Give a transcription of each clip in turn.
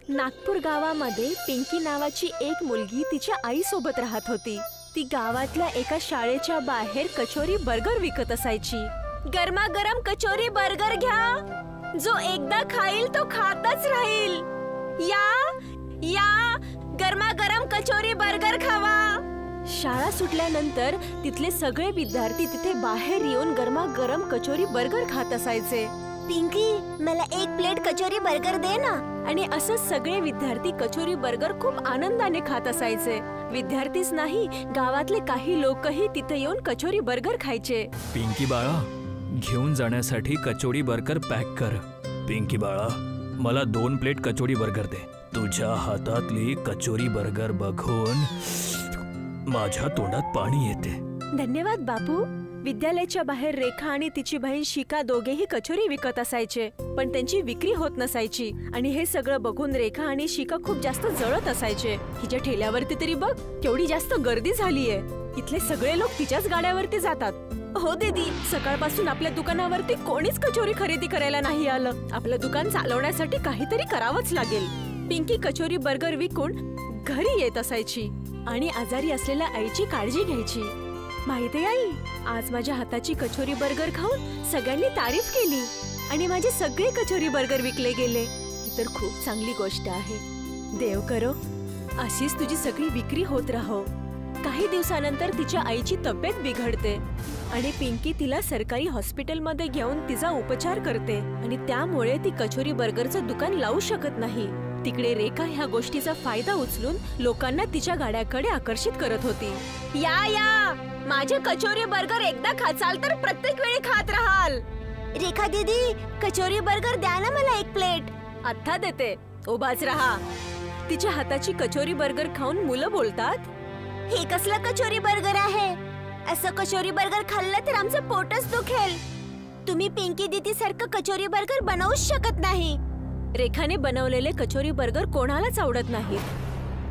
नागपूर गावामध्ये पिंकी नावाची एक मुलगी तिच्या आई सोबत राहत होती। ती गावातल्या एका शाळेच्या बाहेर कचोरी बर्गर विकत असायची। गरमागरम कचोरी बर्गर घ्या, जो एकदा खाईल तो खातच राहील। या या गरमागरम कचोरी बर्गर खावा। शाळा सुटल्यानंतर तिथले सगळे विद्यार्थी तिथे बाहेर येऊन गरमागरम कचोरी बर्गर खात असायचे। पिंकी, मला एक प्लेट कचोरी बर्गर दे ना। आणि असं सगळे विद्यार्थी कचोरी बर्गर खूप आनंदाने खात असायचे। विद्यार्थीच नाही, गावातले काही लोकही तिथे येऊन कचोरी बर्गर खायचे। पिंकी बाळा, घेऊन जाण्यासाठी कचोरी बर्गर पॅक कर। पिंकी बाळा, मला 2 प्लेट कचोरी बर्गर दे। तुझ्या हातातली कचोरी बर्गर बघून माझ्या तोंडात पाणी येते। धन्यवाद बापू। विद्यालयाच्या बाहेर रेखा आणि तिची बहीण शिका दोघेही कचोरी विकत असायचे, पण त्यांची विक्री होत नसायची। आणि हे सगळं बघून रेखा आणि शिका खूप जास्त जळत असायचे। हिच्या ठेल्यावरती तरी बघ केवढी जास्त गर्दी झालीये। इथले सगळे लोक तिच्याच गाड्यावरती जातात। हो दीदी, सकाळपासून आपल्या दुकानावरती कोणीच कचोरी खरेदी करायला नाही आलं। आपलं दुकान चालवण्यासाठी काहीतरी करावंच लागेल। पिंकी कचोरी बर्गर विकून घरी येत असायची आणि आजारी असलेल्या आईची काळजी घ्यायची। माहितीये आई, आज माझ्या हाताची कचोरी बर्गर खाऊन सगळ्यांनी तारीफ केली आणि माझे सगळे कचोरी बर्गर विकले गेले। ही तर खूप चांगली गोष्ट आहे। देव करो अशीच तुझी सगळी विक्री होत राहो। काही दिवसानंतर तिच्या आईची तब्येत बिघडते आणि पिंकी तिला सरकारी हॉस्पिटलमध्ये घेऊन तिचा उपचार करते आणि त्यामुळे ती कचोरी बर्गरचं दुकान लावू शकत नाही। तिकडे रेखा ह्या गोष्टीचा फायदा उचलून लोकांना तिच्या गाड्याकडे आकर्षित करत होती। या या, माझे कचोरी बर्गर एकदा खाचाल तर प्रत्येक वेळी खात राहाल। रेखा दीदी, कचोरी बर्गर द्या ना मला 1 प्लेट। आत्ता देते, उभाच राहा। तिच्या हाताची कचोरी बर्गर खाऊन मुलं बोलतात, हे कसलं कचोरी बर्गर आहे? असं कचोरी बर्गर खाल्लं तर आमचं पोटच दुखेल। तुम्ही पिंकी दीदी सारखं कचोरी बर्गर बनवूच शकत नाही। रेखाने बनवलेले कचोरी बर्गर कोणालाच आवडत नाही।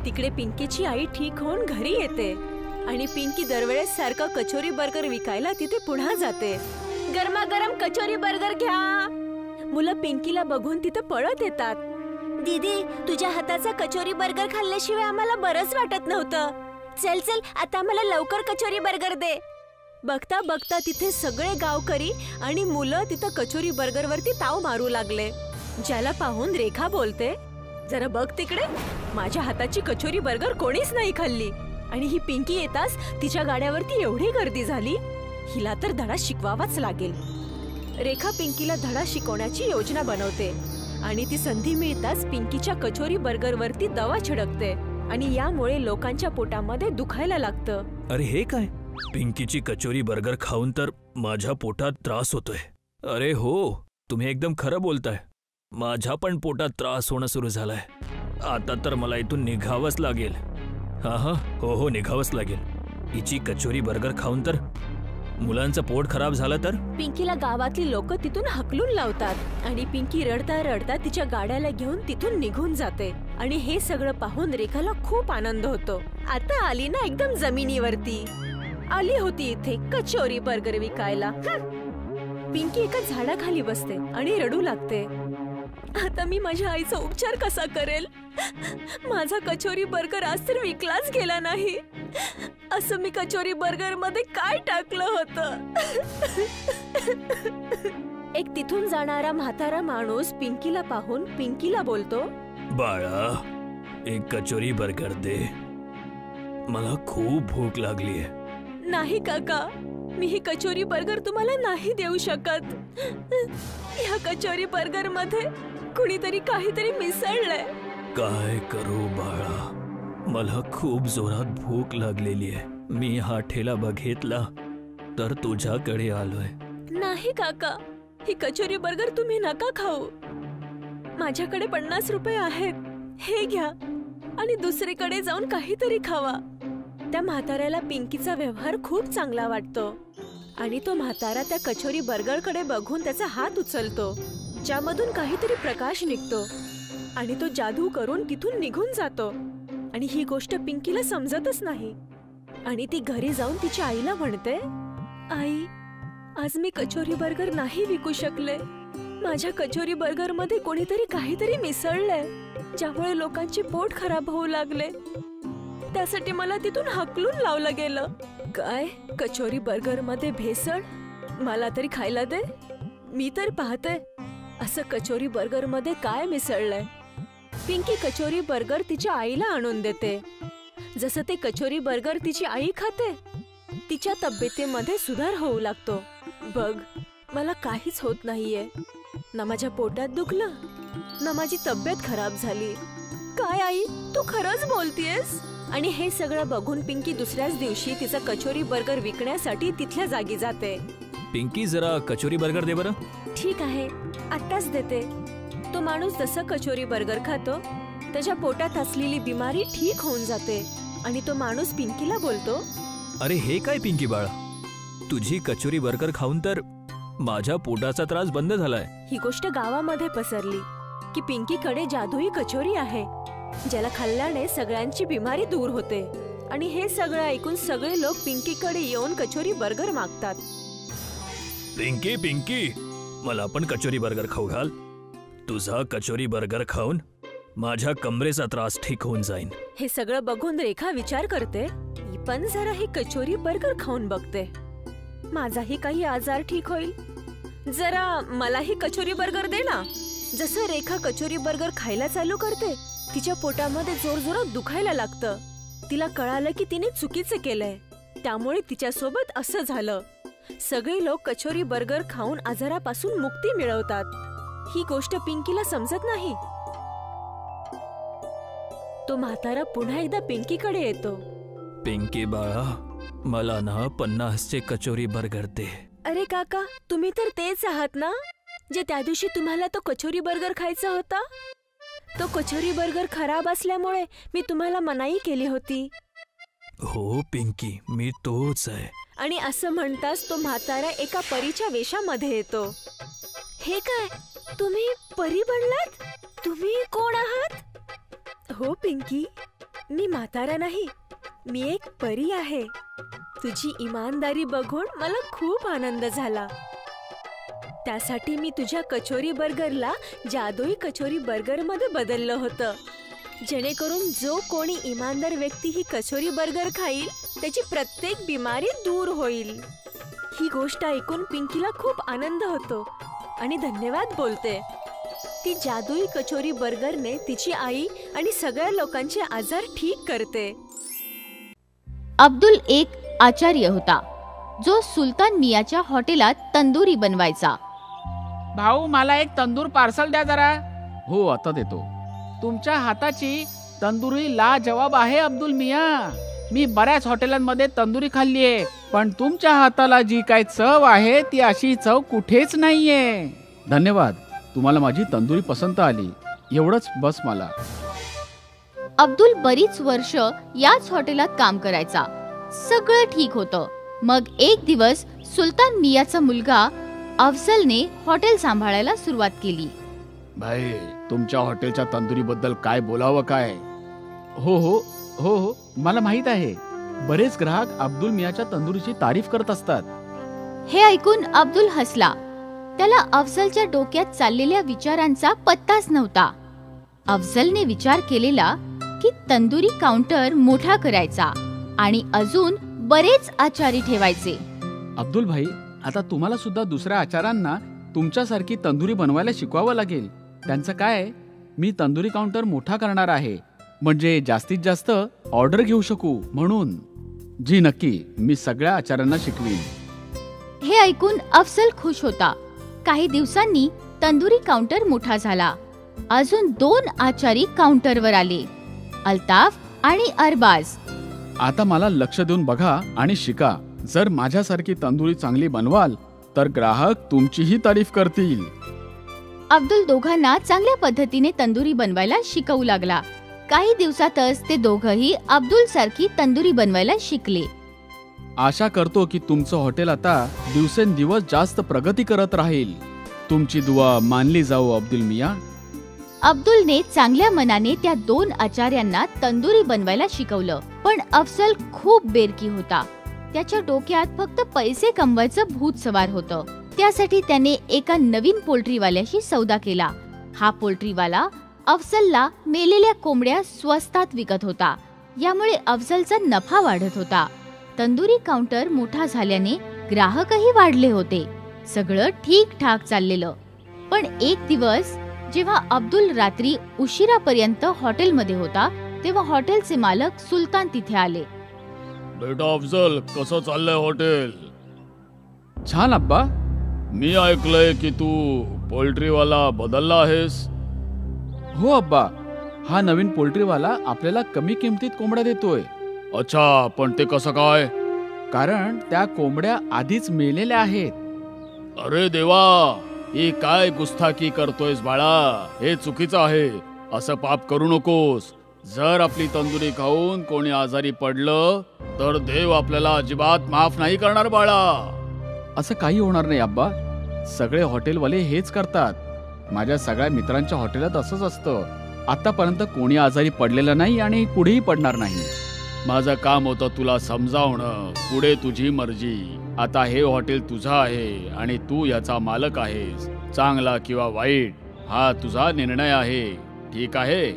तिकडे पिंकीची आई ठीक होऊन घरी येते आणि पिंकी दरवेळेस सारखं कचोरी बर्गर विकायला तिथे पुन्हा जाते। गरमागरम कचोरी बर्गर घ्या। मुलं पिंकीला बघून तिथे पळत येतात। दीदी, तुझ्या हाताचा कचोरी बर्गर खाल्ल्याशिवाय आम्हाला बरंच वाटत नव्हतं। चल चल, आता मला लवकर कचोरी बर्गर दे। बघता बघता तिथे सगळे गावकरी आणि मुलं तिथं कचोरी बर्गर वरती ताव मारू लागले। ज्याला पाहून रेखा बोलते, जरा बघ तिकडे, माझ्या हाताची कचोरी बर्गर कोणीच नाही खाल्ली। आणि ही पिंकी येताच तिच्या गाड्यावरती एवढी गर्दी झाली, हिला तर धडा शिकवावाच लागेल। रेखा पिंकीला धडा शिकवण्याची योजना बनवते आणि ती संधी मिळताच पिंकीच्या कचोरी बर्गर वरती दवा छिडकते आणि यामुळे लोकांच्या पोटामध्ये दुखायला लागतं। अरे हे काय? पिंकीची कचोरी बर्गर खाऊन तर माझ्या पोटात त्रास होतोय। अरे हो, तुम्ही एकदम खरं बोलताय। माझ्या पण पोटात त्रास होणं सुरू झालाय। आता तर मला इथून निघावंच लागेल। हो निघावंच लागेल। हिची कचोरी बर्गर खाऊन तर मुलांचं पोट खराब झालं तर? पिंकीला गावातली लोक तिथून हकलून लावतात आणि पिंकी रडता रडता तिच्या गाड्याला घेऊन तिथून निघून जाते। आणि हे सगळं पाहून रेखाला खूप आनंद होतो। आता आली ना एकदम जमिनीवरती। आली होती इथे कचोरी बर्गर विकायला। पिंकी एका झाडाखाली बसते आणि रडू लागते। आता मी माझ्या आईचा उपचार कसा करेल? माझा कचोरी बर्गर आज तर विकलाच गेला नाही। असं मी कचोरी बर्गर मध्ये काय टाकलं होतं? एक तिथून जाणारा म्हातारा माणूस पिंकीला पाहून पिंकीला बोलतो, बाळा, एक कचोरी बर्गर दे, मला खूप भूक लागलीये। नाही काका, मी ही कचोरी बर्गर तुम्हाला नाही देऊ शकत। ह्या कचोरी बर्गर मध्ये कुणीतरी काहीतरी मिसळलंय। काय करू बाळा, मला खूप जोरात भूक लागलेली आहे। मी हा ठेला बघितला तर तुझ्याकडे आलोय। नाही काका, ही कचोरी बर्गर तुम्ही नका खाऊ। माझ्याकडे 50 रुपये आहेत, हे घ्या आणि दुसरीकडे जाऊन काहीतरी खावा। त्या म्हाताऱ्याला पिंकीचा व्यवहार खूप चांगला वाटतो आणि तो म्हातारा त्या कचोरी बर्गरकडे बघून त्याचा हात उचलतो, ज्यामधून काहीतरी प्रकाश निघतो आणि तो जादू करून तिथून निघून जातो। आणि ही गोष्ट पिंकीला समजतच नाही आणि ती घरी जाऊन तिच्या आईला म्हणते, आई, आज मी कचोरी बर्गर नाही विकू शकले। माझ्या कचोरी बर्गर मध्ये कोणीतरी काहीतरी मिसळलंय। ज्यामुळे लोकांचे पोट खराब होऊ लागले. त्यासाठी मला तिथून हाकलून लावलं गेलं. काय कचोरी बर्गर मध्ये भेसळ? मला तरी खायला दे. मी तर पाहते असं कचोरी बर्गर मध्ये काय मिसळलंय. पिंकी कचोरी बर्गर तिच्या आईला आणून देते. जसं ते कचोरी बर्गर तिची आई खाते, तिच्या तब्येतीमध्ये सुधार होऊ लागतो. बघ, मला काहीच होत नाहीये. ना माझ्या पोटात दुखलं, ना माझी तब्येत खराब झाली. काय आई, तू खरंच बोलतेयस? आणि हे सगळं बघून पिंकी दुसऱ्याच दिवशी तिचा कचोरी बर्गर विकण्यासाठी तिथल्या जागी जाते. पिंकी, जरा कचोरी बर्गर दे बरं. ठीक आहे, आत्ताच देते. तो माणूस जसं कचोरी बर्गर खातो, त्याच्या पोटात असलेली बिमारी ठीक होऊन जाते. आणि तो माणूस पिंकीला बोलतो, अरे हे काय पिंकी बाळा, तुझी कचोरी बर्गर खाऊन तर माझ्या पोटाचा त्रास बंद झालाय. ही गोष्ट गावामध्ये पसरली की पिंकीकडे जादुई कचोरी आहे, ज्याला खाल्ल्याने सगळ्यांची बिमारी दूर होते. आणि हे सगळं ऐकून सगळे लोक पिंकीकडे येऊन कचोरी बर्गर मागतात. पिंकी, पिंकी, मला पण कचोरी बर्गर खाऊ घाल. तुझा कचोरी बर्गर खाऊन माझ्या कमरेचा त्रास ठीक होऊन जाईन. हे सगळं बघून रेखा विचार करते, मी पण जरा ही कचोरी बर्गर खाऊन बघते. माझाही काही आजार ठीक होईल. जरा मलाही कचोरी बर्गर दे ना. जसं रेखा कचोरी बर्गर खायला चालू करते, तिच्या पोटामध्ये जोरजोरात दुखायला लागतं. तिला कळालं की तिने चुकीचे केलंय, त्यामुळे तिच्यासोबत असं झालं. सगळे लोक कचोरी बर्गर खाऊन आजारापासून मुक्ती मिळवतात. ही गोष्ट पिंकीला समजत नाही. तो म्हातारा पुन्हा एकदा पिंकीकडे येतो. पिंकी बाळा, मला ना 50चे कचोरी बर्गर दे. अरे काका, तुम्ही तर तेच आहात ना जे त्या दिवशी तुम्हाला तो कचोरी बर्गर खायचा होता? तो कचोरी बर्गर खराब असल्यामुळे मी तुम्हाला मनाई केली होती. हो पिंकी, मी तोच आहे. आणि असं म्हणताच तो म्हातारा एका परीच्या वेशामध्ये येतो. हे काय, तुम्ही परी बनलात? तुम्ही कोण आहात? हो पिंकी, मी म्हातारा नाही, मी एक परी आहे. तुझी इमानदारी बघून मला खूप आनंद झाला. त्यासाठी मी तुझ्या कचोरी बर्गरला जादुई कचोरी बर्गर मध्ये बदललं होतं, जेणेकरून जो कोणी इमानदार व्यक्ती ही कचोरी बर्गर खाईल त्याची प्रत्येक बिमारी दूर होईल. ही गोष्ट ऐकून पिंकीला खूप आनंद होतो आणि धन्यवाद बोलते. ती जादुई कचोरी बर्गरने तिची आई आणि सगळ्या लोकांचे आजार ठीक करते. अब्दुल एक आचार्य होता जो सुलतान मियाच्या हॉटेलात तंदुरी बनवायचा. भाऊ, मला एक तंदूर पार्सल द्या जरा. हो, आता देतो. तुमच्या हाताची तंदुरी लाजवाब आहे अब्दुल मिया. मी बऱ्याच हॉटेलांमध्ये तंदुरी खाल्लीये, पण तुमच्या हाताला जी काय चव आहे ती अशी चव कुठेच नाहीये. धन्यवाद, तुम्हाला माझी तंदुरी पसंत आली, एवढंच बस मला. अब्दुल बरीच वर्ष याच हॉटेलात काम करायचा. सगळं ठीक होतं. मग एक दिवस सुलतान मियाचा मुलगा अफजलने हॉटेल सांभाळायला सुरुवात केली. भाई, तुमच्या हॉटेलच्या तंदुरी बद्दल काय बोलावं काय? हो हो हो हो, मला माहित आहे. बरेच ग्राहक अब्दुल मियाच्या तंदुरीची तारीफ करत असतात. हे ऐकून अब्दुल हसला. त्याला अफजलच्या डोक्यात चाललेल्या विचारांचा पत्ताच नव्हता. अफजलने विचार केलेला की तंदुरी काउंटर मोठा करायचा आणि अजून बरेच आचारी ठेवायचे. अब्दुल भाई, आता तुम्हाला सुद्धा दुसऱ्या आचारांना तुमच्यासारखी तंदुरी बनवायला शिकवावं लागेल. त्यांचं काय, मी तंदुरी काउंटर मोठा करणार आहे, म्हणजे जास्तीत जास्त ऑर्डर घेऊ शकू म्हणून. जी नक्की, मी सगळ्या आचार्यांना शिकवीन. हे ऐकून अफजल खुश होता. काही दिवसांनी तंदुरी काउंटर मोठा झाला. अजून 2 आचारी काउंटरवर आले, अल्ताफ आणि अरबाज. आता मला लक्ष देऊन बघा आणि शिका. जर माझ्यासारखी तंदुरी चांगली बनवाल तर ग्राहक तुमचीही तारीफ करतील. अब्दुल दोघांना चांगल्या पद्धतीने तंदुरी बनवायला शिकवू लागला. काही दिवसातच ते दोघंही अब्दुल सारखी तंदुरी बनवायला शिकले. आशा करतो की तुमचं हॉटेल आता दिवसेंदिवस जास्त प्रगती करत राहील. तुमची दुआ मानली जाऊ अब्दुल मिया. अब्दुलने चांगल्या मनाने त्या 2 आचार्यांना तंदुरी बनवायला शिकवलं. पण अफजल खूप बेरकी होता. त्याच्या डोक्यात फक्त पैसे कमवायचं भूत सवार होतं. त्यासाठी त्याने एका नवीन पोल्ट्रीवाल्याशी सौदा केला. हा पोल्ट्रीवाला अफजलला मेलेल्या कोंबड्या स्वस्तात विकत होता. यामुळे अफजलचा नफा वाढत होता. तंदुरी काउंटर मोठा झाल्याने ग्राहकही वाढले होते. सगळं ठीक ठाक चाललेलं. पण एक दिवस जेव्हा अब्दुल रात्री उशिरापर्यंत हॉटेलमध्ये होता तेव्हा हॉटेलचे मालक सुलतान तिथे आले. बेटा अफजल, कसं चाललंय हॉटेल? छान अब्बा. मी ऐकलंय की तू पोल्ट्रीवाला बदलला आहेस. हो अब्बा, हा नवीन पोल्ट्रीवाला आपल्याला कमी किमतीत कोंबड्या देतोय. अच्छा, पण ते कसं काय? कारण त्या कोंबड्या आधीच मेलेल्या आहेत. अरे देवा, ही काय गुस्ताखी करतोयस बाळा? हे चुकीचं आहे. असं पाप करू नकोस. जर आपली तंदुरी खाऊन कोणी आजारी पडलं तर देव आपल्याला अजिबात माफ नाही करणार बाळा. असं काही होणार नाही अब्बा. सगळे हॉटेलवाले हेच करतात. माझ्या सगळ्या मित्रांच्या हॉटेलात असंच असतं. आतापर्यंत कोणी आजारी पडलेलं नाही आणि पुढेही पडणार नाही. माझं काम होतं तुला समजावणं. पुढे तुझी मर्जी. आता हे हॉटेल तुझं आहे आणि तू याचा मालक आहेस. चांगला किंवा वाईट हा तुझा निर्णय आहे. ठीक आहे?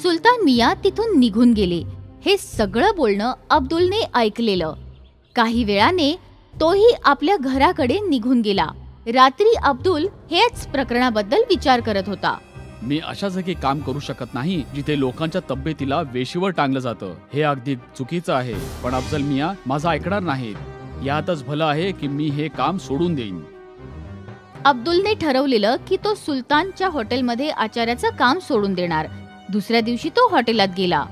सुलतान मिया तिथून निघून गेले. हे सगळं बोलणं अब्दुलने ऐकलेलं. काही वेळाने तोही आपल्या घराकडे निघून गेला. रात्री अब्दुल हेच प्रकरणाबद्दल विचार करत होता. मी अशा जागी काम करू शकत नाही जिथे लोकांच्या तब्येतीला वेशीवर टांगलं जातं. हे अगदी चुकीचं आहे. पण अफजल मिया माझं ऐकणार नाहीत. यातच भलं आहे की मी हे काम सोडून देईन. अब्दुलने ठरवलेलं की तो सुलतानच्या हॉटेलमध्ये आचार्याचं काम सोडून देणार. दुसऱ्या दिवशी तो हॉटेलात गेला.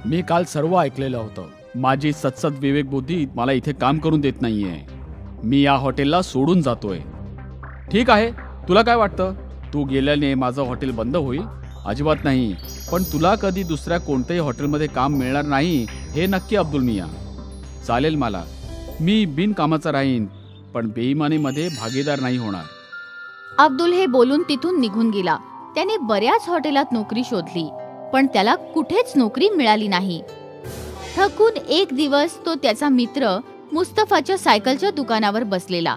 मी काल सर्व ऐकलेलं होतं. माझी सत्सद विवेक बुद्धी मला इथे काम करून देत नाहीये. मी या हॉटेलला सोडून जातोय. ठीक आहे, तुला काय वाटतं? तू गेल्याने माझं हॉटेल बंद होईल? अजिबात नाही. पण तुला कधी दुसऱ्या कोणत्याही हॉटेलमध्ये काम मिळणार नाही हे नक्की अब्दुल मिया. चालेल मला. मी बिनकामाचा राहीन पण बेईमानीमध्ये भागीदार नाही होणार. अब्दुल हे बोलून तिथून निघून गेला. त्याने बऱ्याच हॉटेलात नोकरी शोधली पण त्याला कुठेच नोकरी मिळाली नाही. थकून एक दिवस तो त्याचा मित्र मुस्तफाच्या सायकलच्या दुकानावर बसलेला.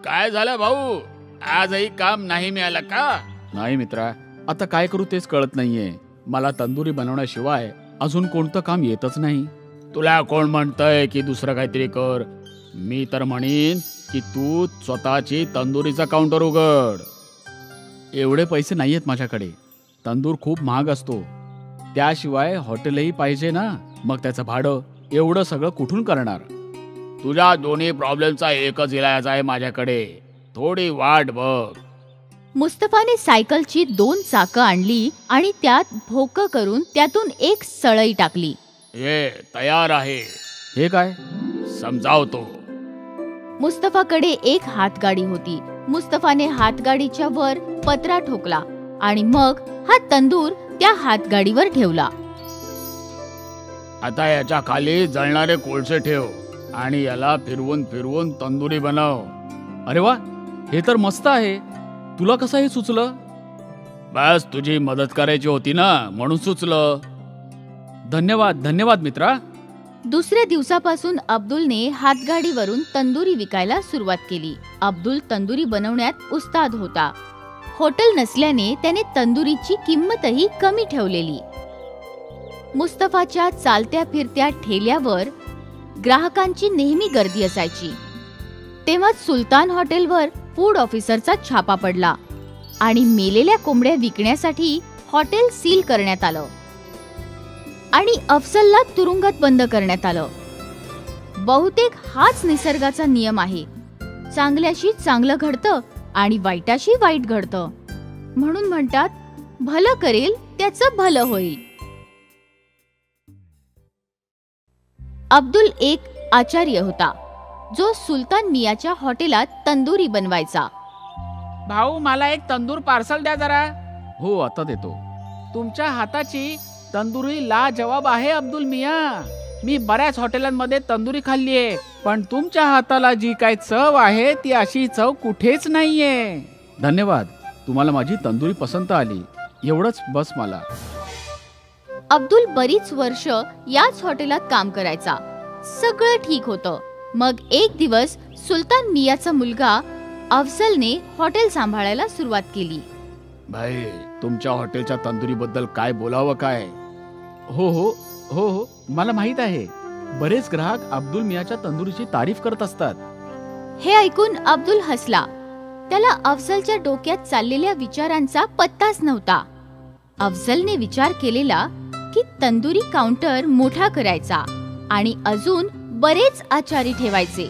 काय झालं भाऊ? आजही काम नाही मिळालं का? नाही मित्रा, आता काय करू तेच कळत नाहीये. मला तंदुरी बनवण्याशिवाय अजून कोणतं काम येतच नाही. तुला कोण म्हणतंय की दुसरं काहीतरी कर? मी तर म्हणीन की तू स्वतःची तंदुरीचा काउंटर उघड. एवढे पैसे नाहीयेत माझ्याकडे. तंदूर खूप महाग असतो. त्याशिवाय हॉटेलही पाहिजे ना. मग त्याचं भाडं एवढं सगळं कुठून करणार? तुझ्या दोन्ही प्रॉब्लेमचा एकच इलाज आहे माझ्याकडे. थोडी वाट बघ. मुस्तफाने सायकलची 2 चाकं आणली आणि त्यात भोकं करून त्यातून एक सळई टाकली. हे तयार आहे. हे काय? समजावतो. मुस्तफाकडे एक हातगाडी होती. मुस्तफाने हातगाडीच्या वर पत्रा ठोकला आणि मग हा तंदूर त्या हातगाडीवर ठेवला. आता याच्या खाली जळणारे कोळसे ठेव आणि याला फिरवून फिरवून तंदुरी बनव. अरे वा, हे तर मस्त आहे. तुला कसं हे सुचलं? बस तुझी मदत करायची होती ना म्हणून सुचलं. धन्यवाद धन्यवाद मित्रा. दुसऱ्या दिवसापासून अब्दुलने हातगाडीवरून तंदुरी विकायला सुरुवात केली. अब्दुल तंदुरी बनवण्यात उस्ताद होता. हॉटेल नसल्याने त्याने तंदुरीची किंमतही कमी ठेवलेली. मुस्तफाच्या चालत्या फिरत्या ठेल्यावर ग्राहकांची नेहमी गर्दी असायची. तेव्हा सुलतान हॉटेलवर फूड ऑफिसरचा छापा पडला आणि मेलेल्या कोंबड्या विकण्यासाठी हॉटेल सील करण्यात आलं आणि अफजलला तुरुंगात बंद करण्यात आलं. बहुतेक हाच निसर्गाचा नियम आहे. चांगल्याशी चांगलं घडतं आणि वाईटाशी वाईट घडतं. म्हणून म्हणतात, भलं करेल त्याचं भलं होईल. अब्दुल एक आचार्य होता जो सुलतान मियाच्या हॉटेलात तंदुरी बनवायचा. भाऊ, मला एक तंदूर पार्सल द्या जरा. हो, आता देतो. तुमच्या हाताची तंदुरी लाजवाब आहे अब्दुल मिया. मी बऱ्याच हॉटेलांमध्ये तंदुरी खाल्लीये पण तुमच्या हाताला जी काय चव आहे ती अशी चव कुठेच नाहीये. धन्यवाद. तुम्हाला माझी तंदुरी पसंत आली एवढंच बस मला. अब्दुल बरीच वर्ष याच हॉटेलात काम करायचा. सगळं ठीक होतं. मग एक दिवस सुलतान मियाचा मुलगा अफजलने हॉटेल सांभाळायला सुरुवात केली. भाई, तुमच्या हॉटेलच्या तंदुरी बद्दल काय बोलावं काय? हो हो हो हो, मला माहित आहे. बरेच ग्राहक अब्दुल मियाच्या तंदुरीची तारीफ करत असतात. हे ऐकून अब्दुल हसला. त्याला अफजलच्या डोक्यात चाललेल्या विचारांचा पत्ताच नव्हता. अफजलने विचार केलेला की तंदुरी काउंटर मोठा करायचा आणि अजून बरेच आचारी ठेवायचे.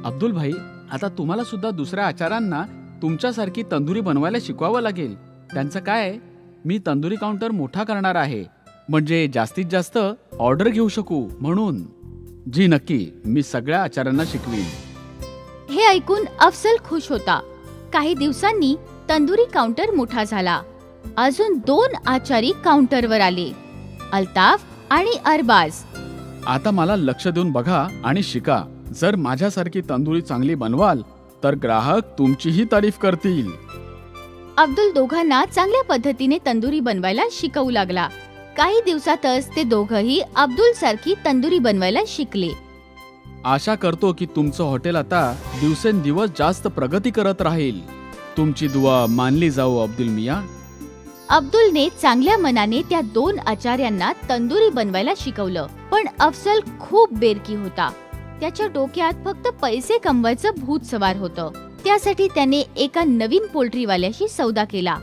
अब्दुल भाई, आता तुम्हाला सुद्धा दुसऱ्या आचारांना तुमच्यासारखी तंदुरी बनवायला शिकवावं लागेल. त्यांचं काय, मी तंदुरी काउंटर मोठा करणार आहे, म्हणजे जास्तीत जास्त ऑर्डर घेऊ शकू म्हणून. जी नक्की, मी सगळ्या आचार्यांना शिकवीन. हे ऐकून अफजल खुश होता. काही दिवसांनी तंदुरी काउंटर मोठा झाला. अजून 2 आचारी काउंटरवर आले, अल्ताफ आणि अरबाज. आता मला लक्ष देऊन बघा आणि शिका. जर माझ्यासारखी तंदुरी चांगली बनवाल तर ग्राहक तुमचीही तारीफ करतील. अब्दुल दोघांना चांगल्या पद्धतीने तंदुरी बनवायला शिकवू लागला. काही दिवसातच ते दोघंही अब्दुल सारखी तंदुरी बनवायला शिकले. आशा करतो की तुमचं हॉटेल आता दिवसेंदिवस जास्त प्रगती करत राहील. तुमची दुआ मानली जाऊ अब्दुल मिया. अब्दुलने चांगल्या मनाने त्या 2 आचार्यांना तंदुरी बनवायला शिकवलं. पण अफजल खूप बेरकी होता. त्याच्या डोक्यात फक्त पैसे कमवायचं भूत सवार होतं. त्यासाठी त्याने एका नवीन पोल्ट्रीवाल्याशी सौदा केला.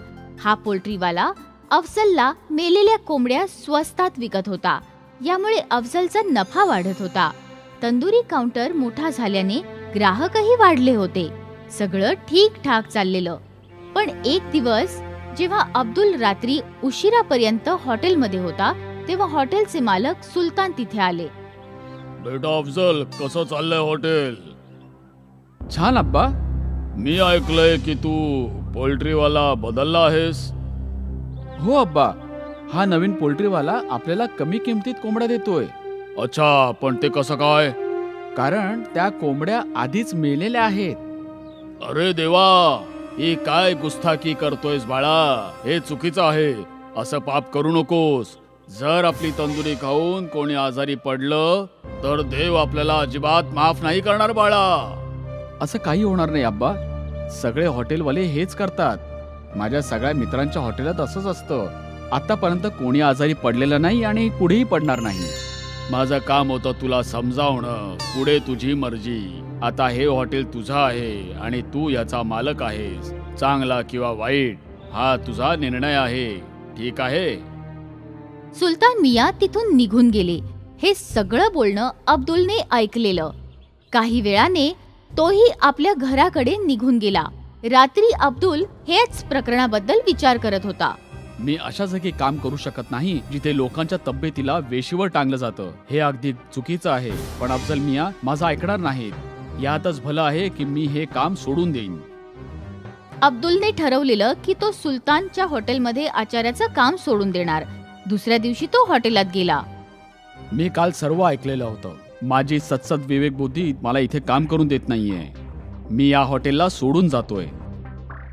हा पोल्ट्रीवाला अफजलला मेलेल्या कोंबड्या स्वस्तात विकत होता. यामुळे अफजलचा नफा वाढत होता. तंदुरी काउंटर मोठा झाल्याने ग्राहकही वाढले होते. सगळं ठीक ठाक चाललेलं. पण एक दिवस जेव्हा अब्दुल रात्री उशिरापर्यंत हॉटेलमध्ये होता, तेव्हा हॉटेलचे मालक सुलतान तिथे आले. बेटा अफजल, कसं चाललंय हॉटेल? छान अब्बा. मी ऐकलंय की तू पोल्ट्रीवाला बदलला आहेस. हो अब्बा, हा नवीन पोल्ट्रीवाला आपल्याला कमी किमतीत कोंबड्या देतोय. अच्छा, पण ते कसं काय? कारण त्या कोंबड्या आधीच मेलेल्या आहेत. अरे देवा, ही काय गुस्ताखी करतोयस बाळा? हे चुकीचं आहे. असं पाप करू नकोस. जर आपली तंदुरी खाऊन कोणी आजारी पडलं तर देव आपल्याला अजिबात माफ नाही करणार बाळा. असं काही होणार नाही अब्बा. सगळे हॉटेलवाले हेच करतात. माझ्या सगळ्या मित्रांच्या हॉटेलात असंच असतं. आतापर्यंत कोणी आजारी पडलेलं नाही आणि पुढेही पडणार नाही. माझं काम होतं तुला समजावणं. पुढे तुझी मर्जी. आता हे हॉटेल तुझं आहे आणि तू याचा मालक आहेस. चांगला किंवा वाईट हा तुझा निर्णय आहे. ठीक आहे? सुलतान मिया तिथून निघून गेले. हे सगळं बोलणं अब्दुलने ऐकलेलं. काही वेळाने तोही आपल्या घराकडे निघून गेला. रात्री अब्दुल हेच प्रकरणाबद्दल विचार करत होता. मी अशा जागी काम करू शकत नाही जिथे लोकांच्या तब्येतीला वेशीवर टांगलं जातं. हे अगदी चुकीचं आहे. पण अफजल मिया माझं ऐकणार नाहीत. यातच भलं आहे की मी हे काम सोडून देईन. अब्दुलने ठरवलेलं की तो सुलतानच्या हॉटेलमध्ये आचार्याचं काम सोडून देणार. दुसऱ्या दिवशी तो हॉटेलात गेला. मी काल सर्व ऐकलेलं होतं. माझी सत्सद विवेक बुद्धी मला इथे काम करून देत नाहीये. मी या हॉटेलला सोडून जातोय.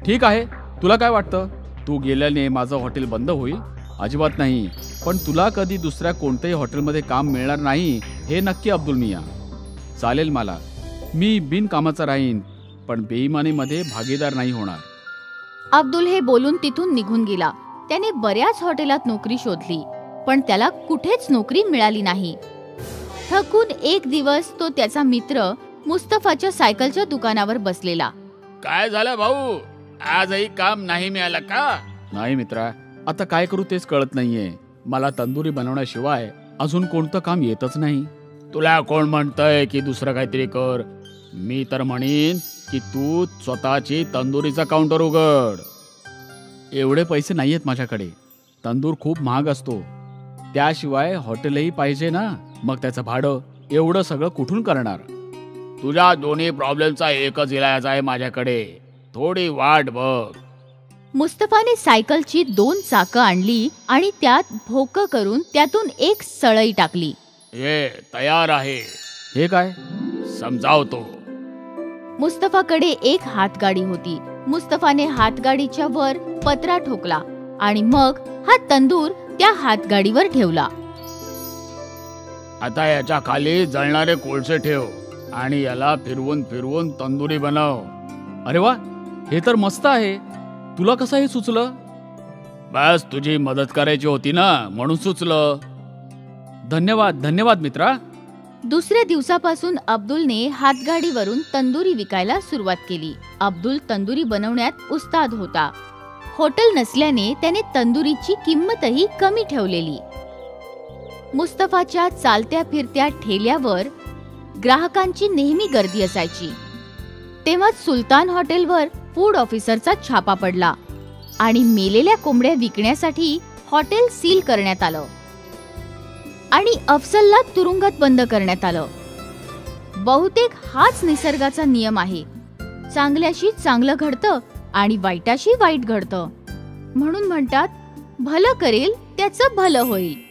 ठीक आहे, तुला काय वाटतं? तू गेल्याने माझं हॉटेल बंद होईल? अजिबात नाही. पण तुला कधी दुसऱ्या कोणत्याही हॉटेलमध्ये काम मिळणार नाही हे नक्की अब्दुल मिया. चालेल मला. मी बिनकामाचा राहीन, पण बेईमानीमध्ये भागीदार नाही होणार. अब्दुल हे बोलून तिथून निघून गेला. त्याने बऱ्याच हॉटेलात नोकरी शोधली, पण त्याला कुठेच नोकरी मिळाली नाही. थकून एक दिवस तो त्याचा मित्र मुस्तफाच्या सायकलच्या दुकानावर बसलेला. काय झालं भाऊ? आजही काम नाही मिळालं का? नाही मित्रा, आता काय करू तेच कळत नाहीये. मला तंदुरी बनवण्याशिवाय अजून कोणतं काम येतच नाही. तुला कोण म्हणतंय की दुसरं काहीतरी कर? मी तर म्हणीन की तू स्वतःची तंदुरीचा काउंटर उघड. एवढे पैसे नाहीयेत माझ्याकडे. तंदूर खूप महाग असतो. त्याशिवाय हॉटेलही पाहिजे ना. मग त्याचं भाडं एवढं सगळं कुठून करणार? तुझ्या दोन्ही प्रॉब्लेमचा एकच इलाज आहे माझ्याकडे. थोडी वाट बघ. मुस्तफाने सायकलची 2 चाकं आणली आणि त्यात भोकं करून त्यातून एक सळई टाकली. हे तयार आहे. हे काय? समजावतो. मुस्तफाकडे एक हातगाडी होती. मुस्तफाने हातगाडीच्या वर पत्रा ठोकला आणि मग हा तंदूर त्या हातगाडीवर ठेवला. आता याच्या खाली जळणारे कोळसे ठेव आणि याला फिरवून फिरवून तंदुरी बनव. अरे वा, हे तर मस्त आहे. तुला कसं हे सुचलं? बस तुझी मदत करायची होती ना, म्हणून सुचलं. धन्यवाद धन्यवाद मित्रा. दुसऱ्या दिवसापासून अब्दुलने हातगाडीवरून तंदुरी विकायला सुरुवात केली. अब्दुल तंदुरी बनवण्यात उस्ताद होता. हॉटेल नसल्याने त्याने तंदुरीची किंमतही कमी ठेवलेली. मुस्तफाच्या चालत्या फिरत्या ठेल्यावर ग्राहकांची नेहमी गर्दी असायची. तेव्हाच सुलतान हॉटेलवर फूड ऑफिसरचा छापा पडला आणि मेलेल्या कोंबड्या विकण्यासाठी हॉटेल सील करण्यात आलं आणि अफजलला तुरुंगात बंद करण्यात आलं. बहुतेक हाच निसर्गाचा नियम आहे. चांगल्याशी चांगलं घडतं आणि वाईटाशी वाईट घडतं. म्हणून म्हणतात, भलं करेल त्याचं भलं होईल.